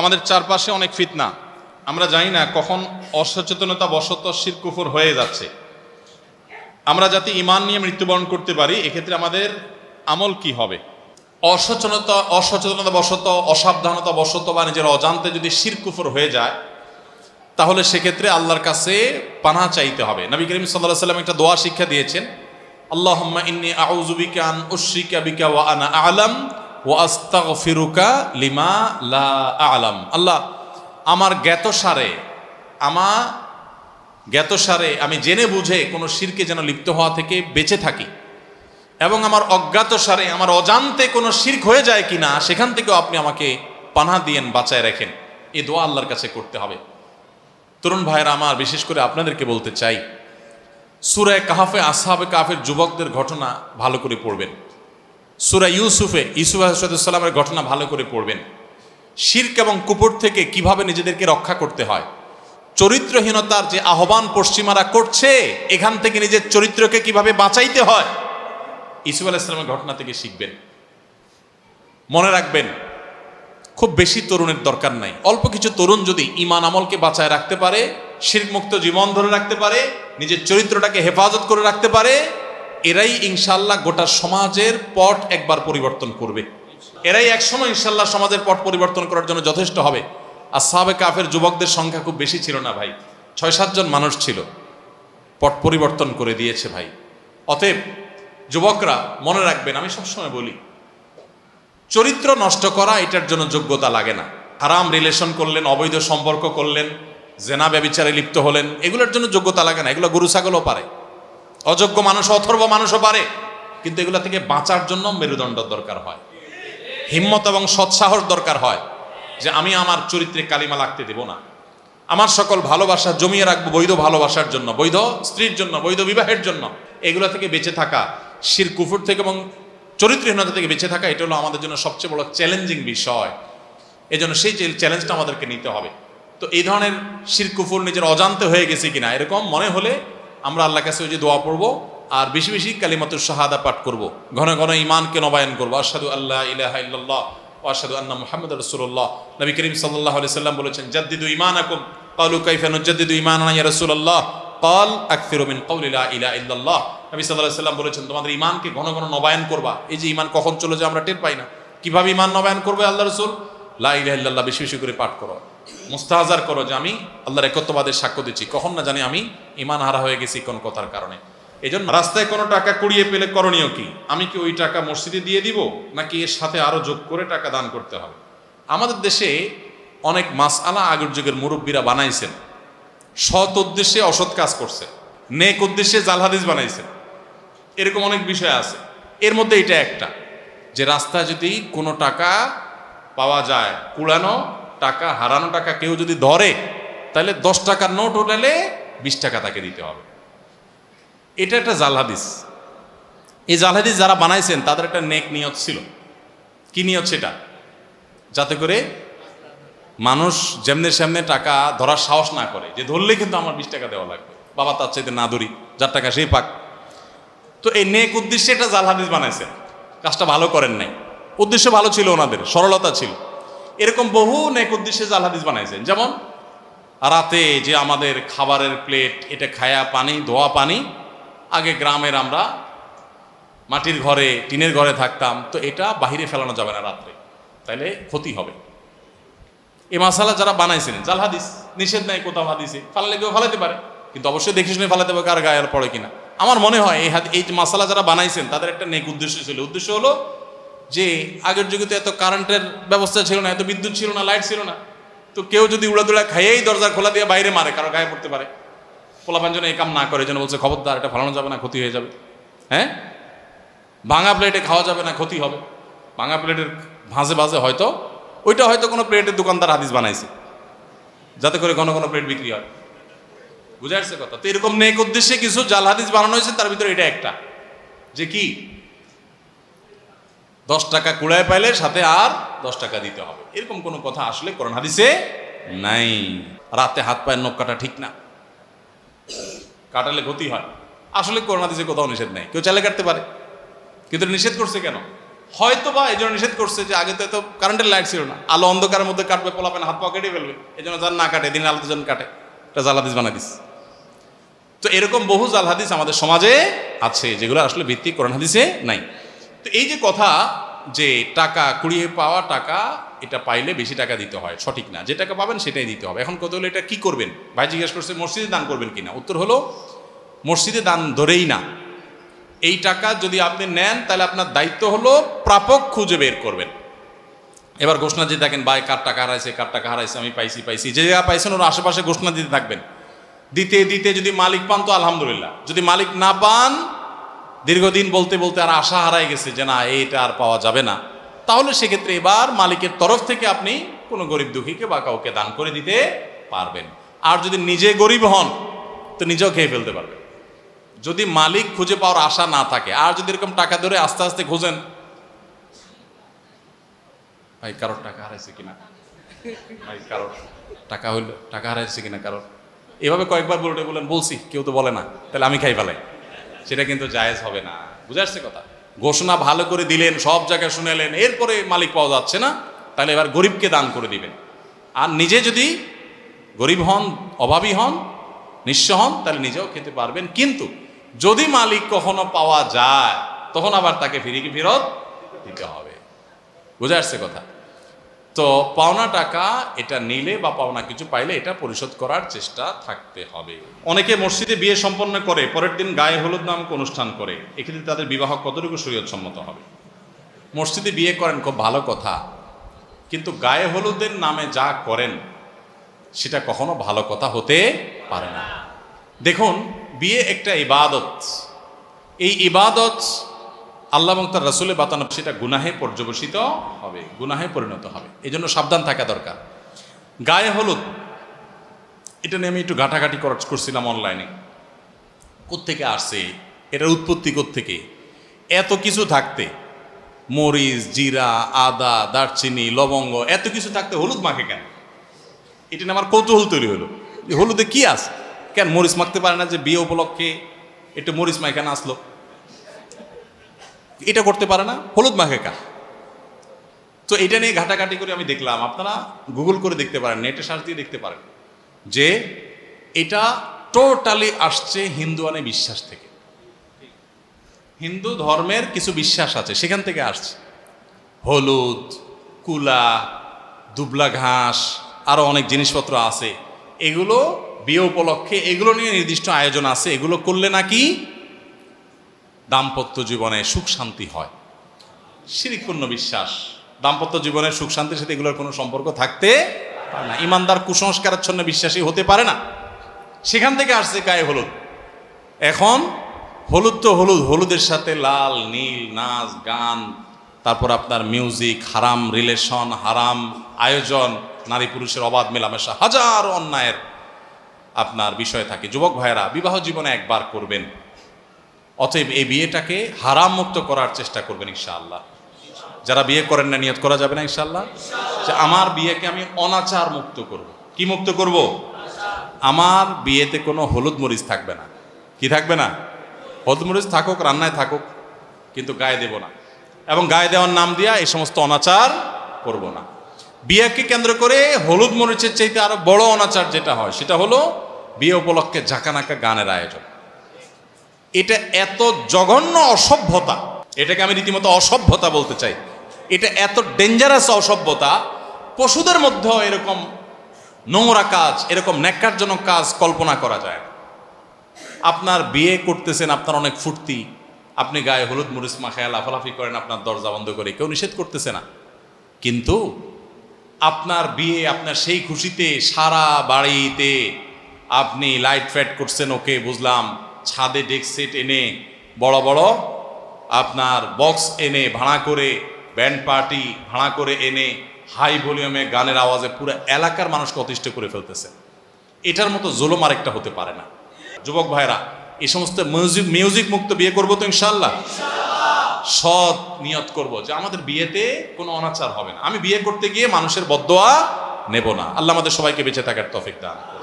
আমাদের চারপাশে অনেক ফিতনা, আমরা জানি না কখন অসচেতনতা বশত শিরক কুফর হয়ে যাচ্ছে। আমরা যাতে ঈমান নিয়ে মৃত্যুবরণ করতে পারি, এক্ষেত্রে আমাদের আমল কি হবে? অসচেতনতা বশত, অসাবধানতা বশত বা নিজের অজান্তে যদি শিরক কুফর হয়ে যায়, তাহলে সেক্ষেত্রে আল্লাহর কাছে পানাহ চাইতে হবে। নবী করিম সাল্লাল্লাহু আলাইহি ওয়াসাল্লাম একটা দোয়া শিক্ষা দিয়েছেন, আল্লাহুম্মা ইন্নী আউযু বিকা আন উশরিকা বিকা ওয়া আনা আ'লাম ওয়া আস্তাগফিরুকা লিমা লা আ'লাম। আল্লাহ, আমার জ্ঞাতসারে আমি জেনে বুঝে কোনো শিরকে যেন লিপ্ত হওয়া থেকে বেঁচে থাকি, এবং আমার অজ্ঞাতসারে, আমার অজান্তে কোনো শিরক হয়ে যায় কিনা সেখান থেকেও আপনি আমাকে পানাহ দিয়েন, বাঁচায় রাখেন। এই দোয়া আল্লাহর কাছে করতে হবে। তরুণ ভাইয়েরা আমার, বিশেষ করে আপনাদেরকে বলতে চাই, সূরা কাহফে আসহাবে কাহফের যুবকদের ঘটনা ভালো করে পড়বেন। সূরা ইউসুফ আলাইহিস সালামের ঘটনা ভালো করে পড়বেন। শিরক এবং কুফর থেকে কিভাবে নিজেদেরকে রক্ষা করতে হয়, চরিত্রহীনতার যে আহ্বান পশ্চিমারা করছে, এখান থেকে নিজের চরিত্রকে কিভাবে বাঁচাইতে হয়, ইউসুফ আলাইহিস সালামের ঘটনা থেকে শিখবেন। মনে রাখবেন, খুব বেশি তরুণের দরকার নাই। অল্প কিছু তরুণ যদি ঈমান আমলকে বাঁচায় রাখতে পারে, শিরক মুক্ত জীবন ধরে রাখতে পারে, নিজের চরিত্রটাকে হেফাজত করে রাখতে পারে, এরাই ইনশাআল্লাহ গোটা সমাজের পট একবার পরিবর্তন করবে। এরাই একসময় ইনশাআল্লাহ সমাজের পট পরিবর্তন করার জন্য যথেষ্ট হবে। আসহাবে কাহফের যুবকদের সংখ্যা খুব বেশি ছিল না ভাই, ৬-৭ জন মানুষ ছিল, পট পরিবর্তন করে দিয়েছে ভাই। অতএব যুবকরা মনে রাখবেন, আমি সবসময় বলি, চরিত্র নষ্ট করা এটার জন্য যোগ্যতা লাগে না। হারাম রিলেশন করলেন, অবৈধ সম্পর্ক করলেন, জেনা ব্যভিচারে লিপ্ত হলেন, এগুলোর জন্য যোগ্যতা লাগে না। এগুলো গরু ছাগলও পারে, অযোগ্য মানুষ, অথর্ব মানুষও পারে। কিন্তু এগুলো থেকে বাঁচার জন্য মেরুদণ্ড দরকার হয়, হিম্মত এবং সৎসাহস দরকার হয়, যে আমি আমার চরিত্রে কালিমা লাগতে দেব না। আমার সকল ভালোবাসা জমিয়ে রাখবো বৈধ ভালোবাসার জন্য, বৈধ স্ত্রীর জন্য, বৈধ বিবাহের জন্য। এগুলো থেকে বেঁচে থাকা, শিরক কুফর থেকে এবং চরিত্রহীনতা থেকে বেঁচে থাকা, এটা হলো আমাদের জন্য সবচেয়ে বড় চ্যালেঞ্জিং বিষয়। এজন্য সেই চ্যালেঞ্জটা আমাদেরকে নিতে হবে। তো এই ধরনের শিরক কুফর নিজের অজান্তে হয়ে গেছে কিনা এরকম মনে হলে আমরা আল্লাহর কাছে ওই যে দোয়া পড়বো, আর বেশি বেশি কালিমাতুশ শাহাদা পাঠ করব, ঘন ঘন ঈমানকে নবায়ন করবো। আশহাদু আল্লা ইলাহা ইল্লাল্লাহ ওয়া আশহাদু আন্না মুহাম্মাদার রাসূলুল্লাহ। নবী করিম সাল্লাল্লাহু আলাইহি সাল্লাম বলেছেন, জাদ্দিদু ঈমানাকুম। ক্বালু কাইফা নুজাদ্দিদু ঈমানানা ইয়া রাসূলুল্লাহ? ক্বাল আকসিরু মিন কওলি লা ইলাহা ইল্লাল্লাহ। নবী সাল্লাল্লাহু আলাইহি সাল্লাম বলেছেন, তোমাদের ঈমানকে ঘন ঘন নবায়ন করবা। এই যে ঈমান কখন চলে যায় আমরা টের পাই না। কিভাবে ঈমান নবায়ন করবে আল্লাহ রাসূল? লা ইলাহা ইল্লাল্লাহ বেশি বেশি করে পাঠ করো, মুস্তাহজার করো যে আমি আল্লাহর একত্ববাদের সাক্ষ্য দিচ্ছি, কখন না জানি আমি ঈমান হারা হয়ে গেছি কোন কথার কারণে। এই জন্য রাস্তায় কোনো টাকা কুড়িয়ে পেলে করণীয় কি? আমি কি ওই টাকা মসজিদে দিয়ে দিব, নাকি এর সাথে আরো যোগ করে টাকা দান করতে হবে? আমাদের দেশে অনেক মাসআলা আগের যুগের মুরব্বীরা বানাইছেন, সৎ উদ্দেশ্যে অসৎ কাজ করছে, নেক উদ্দেশ্যে জাল হাদিস বানাইছেন, এরকম অনেক বিষয় আছে। এর মধ্যে এটা একটা, যে রাস্তায় যদি কোনো টাকা পাওয়া যায়, কুড়ানো টাকা, হারানো টাকা কেউ যদি ধরে, তাহলে 10 টাকার নোট উঠালে 20 টাকা তাকে দিতে হবে। এটা একটা জাল হাদিস। এই জাল হাদিস যারা বানাইছেন তাদের একটা নেক নিয়ত ছিল। কি নিয়ত সেটা? যাতে করে মানুষ যেমনে সেমনে টাকা ধরার সাহস না করে, যে ধরলে কিন্তু আমার 20 টাকা দেওয়া লাগবে, বাবা তার চাইতে না ধরি, যার টাকা সেই পাক। তো এই নেক উদ্দেশ্যে একটা জাল হাদিস বানাইছেন, কাজটা ভালো করেন নাই। উদ্দেশ্য ভালো ছিল, ওনাদের সরলতা ছিল। এরকম বহু নেক উদ্দেশ্যে জাল হাদিস বানাইছেন। যেমন রাতে যে আমাদের খাবারের প্লেট, এটা খায়া পানি, ধোয়া পানি, আগে গ্রামের আমরা মাটির ঘরে, টিনের ঘরে থাকতাম, তো এটা বাহিরে ফেলানো যাবে না রাত্রে, তাইলে ক্ষতি হবে। এই মাসালা যারা বানাইছেন জাল হাদিস, নিষেধ নাই কোথাও হাদিসে, ফালালে কেউ ফালাতে পারে, কিন্তু অবশ্যই দেখে শুনে ফালাতে হবে, কার গায়ে পড়ে কিনা। আমার মনে হয় এই মাসালা যারা বানাইছেন তাদের একটা নেক উদ্দেশ্য ছিল। উদ্দেশ্য হলো যে আগের যুগে তো এত কারেন্টের ব্যবস্থা ছিল না, এত বিদ্যুৎ ছিল না, লাইট ছিল না। তো কেউ যদি উড়াদুড়া খাইয়েই দরজা খোলা দিয়ে বাইরে মারে, কারো গায়ে পড়তে পারে। পোলাপান যেন এই কাম না করে, যেন বলছে খবরদার, এটা ফালানো যাবে না, ক্ষতি হয়ে যাবে। হ্যাঁ, ভাঙা প্লেটে খাওয়া যাবে না, ক্ষতি হবে। ভাঙা প্লেটের ভাঁজে ভাঁজে হয়তো ওইটা হয়তো কোনো প্লেটের দোকানদার হাদিস বানাইছে, যাতে করে ঘন ঘন প্লেট বিক্রি হয়। বুঝে আসছে কথা? তো এরকম নেক উদ্দেশ্যে কিছু জাল হাদিস বানানো হয়েছে, তার ভিতরে এটা একটা, যে কি 10 টাকা কুড়ায় পাইলে সাথে আর 10 টাকা দিতে হবে, এরকম কোনো কথা আসলে কোরআন হাদিসে নাই। রাতে হাত পায়ের নখ কাটা ঠিক না, কাটালে ক্ষতি হয়। আসলে কোরআন হাদিসে কোথাও নিষেধ নাই, কেউ চাইলে কাটতে পারে, কিন্তু নিষেধ করছে কেন? হয়তো বা এই জন্য নিষেধ করছে যে আগে তো এত কারেন্টের লাইট ছিল না, আলো অন্ধকারের মধ্যে কাটবে, পোলাপেন হাত পা কেটে ফেলবে, এই জন্য যার না কাটে দিন আলো দুজন কাটে, এটা জাল হাদিস বানাই দিস। তো এরকম বহু জাল হাদিস আমাদের সমাজে আছে যেগুলো আসলে ভিত্তি কোরআন হাদিসে নাই। তো এই যে কথা যে টাকা কুড়িয়ে পাওয়া টাকা এটা পাইলে বেশি টাকা দিতে হয়, সঠিক না। যে টাকা পাবেন সেটাই দিতে হবে। এখন কত হলো এটা কি করবেন? ভাই জিজ্ঞেস করছে মসজিদে দান করবেন কিনা। উত্তর হলো মসজিদে দান ধরেই না। এই টাকা যদি আপনি নেন তাহলে আপনার দায়িত্ব হলো প্রাপক খুঁজে বের করবেন। এবার ঘোষণা দিয়ে দেখেন ভাই কার টাকা হারাইছে, কার টাকা হারাইছে, আমি পাইছি, যে জায়গা পাইছেন ওর আশেপাশে ঘোষণা দিতে থাকবেন। দিতে দিতে যদি মালিক পান তো আলহামদুলিল্লাহ, যদি মালিক না পান, দীর্ঘদিন বলতে বলতে আর আশা হারাই গেছে যে না এইটা আর পাওয়া যাবে না, তাহলে সেক্ষেত্রে এবার মালিকের তরফ থেকে আপনি কোনো গরিব দুঃখীকে বা কাউকে দান করে দিতে পারবেন। আর যদি নিজে গরিব হন তো নিজেও খেয়ে ফেলতে পারবেন, যদি মালিক খুঁজে পাওয়ার আশা না থাকে। আর যদি এরকম টাকা ধরে আস্তে আস্তে খোঁজেন, ভাই কারোর টাকা হারাইছে কিনা, ভাই কারোর টাকা হইলো, টাকা হারাইছে কিনা কারোর, এভাবে কয়েকবার বললেন বলছি কেউ তো বলে না, তাহলে আমি খাই ফেলাই, সেটা কিন্তু জায়েজ হবে না। বুঝে আসছে কথা? ঘোষণা ভালো করে দিলেন, সব জায়গায় শুনেলেন, এরপরে মালিক পাওয়া যাচ্ছে না, তাহলে এবার গরিবকে দান করে দিবেন। আর নিজে যদি গরিব হন, অভাবী হন, নিঃস্ব হন, তাহলে নিজেও খেতে পারবেন। কিন্তু যদি মালিক কখনো পাওয়া যায় তখন আবার তাকে ফেরত দিতে হবে। বুঝে আসছে কথা? তো পাওনা টাকা এটা নিলে বা পাওনা কিছু পাইলে এটা পরিশোধ করার চেষ্টা থাকতে হবে। অনেকে মসজিদে বিয়ে সম্পন্ন করে, পরের দিন গায়ে হলুদ নামক অনুষ্ঠান করে, এক্ষেত্রে তাদের বিবাহ কতটুকু শরীয়ত সম্মত হবে? মসজিদে বিয়ে করেন খুব ভালো কথা, কিন্তু গায়ে হলুদের নামে যা করেন সেটা কখনো ভালো কথা হতে পারে না। দেখুন, বিয়ে একটা ইবাদত, এই ইবাদত আল্লাহ এবং তার রাসূলের বাতানো, সেটা গুনাহে পর্যবসিত হবে, গুনাহে পরিণত হবে। এই জন্য সাবধান থাকা দরকার। গায়ে হলুদ এটা নিয়ে আমি একটু ঘাটাঘাটি করছিলাম অনলাইনে, কোত্থেকে আসছে, এটার উৎপত্তি কোত্থেকে, এত কিছু থাকতে, মরিচ, জিরা, আদা, দারচিনি, লবঙ্গ, এত কিছু থাকতে হলুদ মাখে কেন? এটা নিয়ে আমার কৌতূহল তৈরি হলো, যে হলুদে কি আছে, কেন মরিচ মাখতে পারে না? যে বিয়ে উপলক্ষে একটু মরিচ মাখে না আসলো, এটা করতে পারে না, হলুদ মাখে কেন? তো এটা নিয়ে ঘাটাঘাটি করে আমি দেখলাম, আপনারা গুগল করে দেখতে পারেন, নেটে সার্চ দিয়ে দেখতে পারেন, যে এটা টোটালি আসছে হিন্দুয়ানি বিশ্বাস থেকে। হিন্দু ধর্মের কিছু বিশ্বাস আছে, সেখান থেকে আসছে। হলুদ, কুলা, দুবলা ঘাস, আরো অনেক জিনিসপত্র আছে, এগুলো বিয়ে উপলক্ষে, এগুলো নিয়ে নির্দিষ্ট আয়োজন আছে, এগুলো করলে নাকি দাম্পত্য জীবনে সুখ শান্তি হয়। শিরকপূর্ণ বিশ্বাস। দাম্পত্য জীবনের সুখ শান্তির সাথে এগুলোর কোনো সম্পর্ক থাকতে পারে না। ইমানদার কুসংস্কারাচ্ছন্ন বিশ্বাসী হতে পারে না। সেখান থেকে আসছে গায়ে হলুদ। এখন হলুদ তো হলুদ, হলুদের সাথে লাল, নীল, নাচ, গান, তারপর আপনার মিউজিক, হারাম রিলেশন, হারাম আয়োজন, নারী পুরুষের অবাধ মেলামেশা, হাজার অন্যায়ের আপনার বিষয় থাকে। যুবক ভাইয়েরা, বিবাহ জীবনে একবার করবেন, অতএব এই বিয়েটাকে হারাম মুক্ত করার চেষ্টা করবেন ইনশাআল্লাহ। যারা বিয়ে করেন না, নিয়ত করা যাবে না ইনশাআল্লাহ যে আমার বিয়েকে আমি অনাচার মুক্ত করব। কি মুক্ত করব? আমার বিয়েতে কোনো হলুদ মরিচ থাকবে না। কি থাকবে না? হলুদ মরিচ থাকুক, রান্নায় থাকুক, কিন্তু গায়ে দেব না, এবং গায়ে দেওয়ার নাম দিয়া এই সমস্ত অনাচার করব না। বিয়েকে কেন্দ্র করে হলুদ মরিচের চাইতে আরো বড় অনাচার যেটা হয়, সেটা হলো বিয়ে উপলক্ষে ঝাঁকানাকা গানের আয়োজন। এটা এত জঘন্য অসভ্যতা, এটাকে আমি রীতিমতো অসভ্যতা বলতে চাই। এটা এত ডেঞ্জারাস অসভ্যতা, পশুদের মধ্যেও এরকম নোংরা কাজ, এরকম ন্যাক্কারজনক কাজ কল্পনা করা যায়। আপনার বিয়ে করতেছেন, আপনার অনেক ফুর্তি, আপনি গায়ে হলুদ মরিচ মাখায় লাফালাফি করেন আপনার দরজা বন্ধ করে, কেউ নিষেধ করতেছে না। কিন্তু আপনার বিয়ে, আপনার সেই খুশিতে সারা বাড়িতে আপনি লাইট ফ্যাট করছেন, ওকে বুঝলাম, ছাদে ডেক সেট এনে, বড় বড় আপনার বক্স এনে ভাড়া করে, ব্যান্ড পার্টি ভাড়া করে এনে, হাই ভলিউমে গানের আওয়াজে পুরো এলাকার মানুষকে অতিষ্ঠ করে ফেলতেছে। এটার মতো জুলুম আরেকটা হতে পারে না। যুবক ভাইরা, এই সমস্ত মিউজিক মুক্ত বিয়ে করবো তো ইনশাআল্লাহ। সৎ নিয়ত করব যে আমাদের বিয়েতে কোনো অনাচার হবে না। আমি বিয়ে করতে গিয়ে মানুষের বদদোয়া নেব না। আল্লাহ আমাদের সবাইকে বেঁচে থাকার তৌফিক দান করুন।